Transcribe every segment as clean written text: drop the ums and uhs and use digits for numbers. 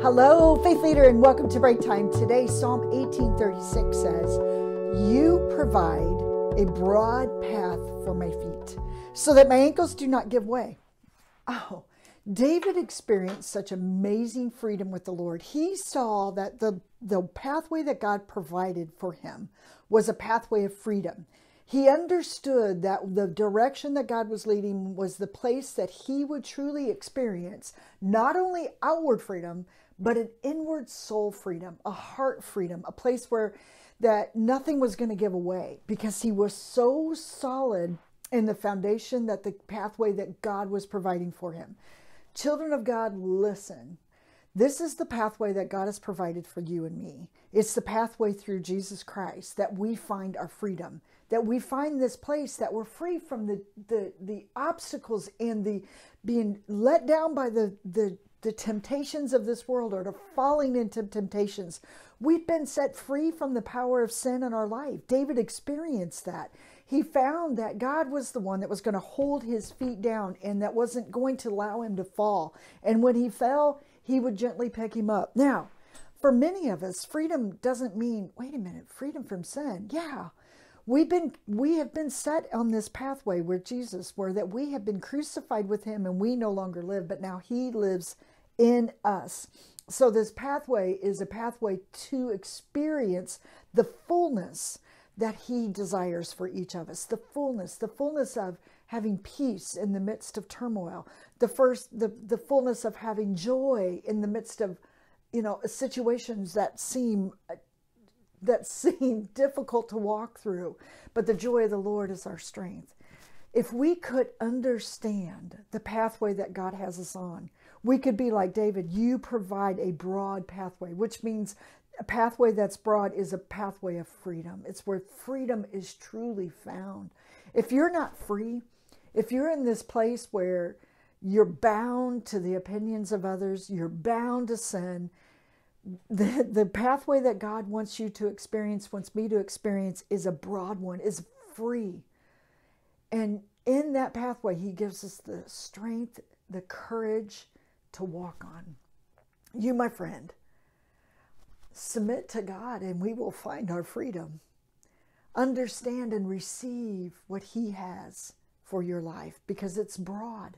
Hello, Faith Leader, and welcome to Breaktime. Today, Psalm 18:36 says, "You provide a broad path for my feet, so that my ankles do not give way." Oh, David experienced such amazing freedom with the Lord. He saw that the pathway that God provided for him was a pathway of freedom. He understood that the direction that God was leading was the place that he would truly experience not only outward freedom, but an inward soul freedom, a heart freedom, a place where that nothing was going to give away, because he was so solid in the foundation that the pathway that God was providing for him. Children of God, listen. This is the pathway that God has provided for you and me. It's the pathway through Jesus Christ that we find our freedom, that we find this place that we're free from the obstacles and the being let down by the temptations of this world, or to falling into temptations. We've been set free from the power of sin in our life. David experienced that. He found that God was the one that was going to hold his feet down and that wasn't going to allow him to fall. And when he fell, he would gently pick him up. Now, for many of us, freedom doesn't mean, wait a minute, freedom from sin. Yeah. We have been set on this pathway with Jesus, where that we have been crucified with him and we no longer live, but now he lives in us. So this pathway is a pathway to experience the fullness that he desires for each of us. The fullness of having peace in the midst of turmoil. The fullness of having joy in the midst of, situations that seem difficult to walk through, but the joy of the Lord is our strength. If we could understand the pathway that God has us on, we could be like David. You provide a broad pathway, which means a pathway that's broad is a pathway of freedom. It's where freedom is truly found. If you're not free, if you're in this place where you're bound to the opinions of others, you're bound to sin, the pathway that God wants me to experience is a broad one, is free. And in that pathway, he gives us the strength, the courage to walk on. You, my friend, submit to God and we will find our freedom. Understand and receive what he has for your life, because it's broad.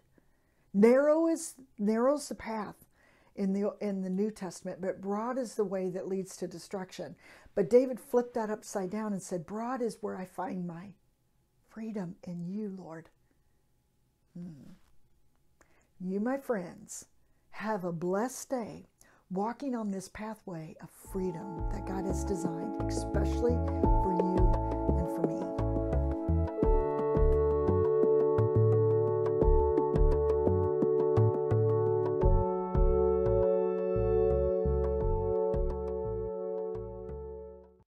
Narrow's the path in the New Testament, but broad is the way that leads to destruction. But David flipped that upside down and said, broad is where I find my freedom in you, Lord. You, my friends, have a blessed day walking on this pathway of freedom that God has designed, especially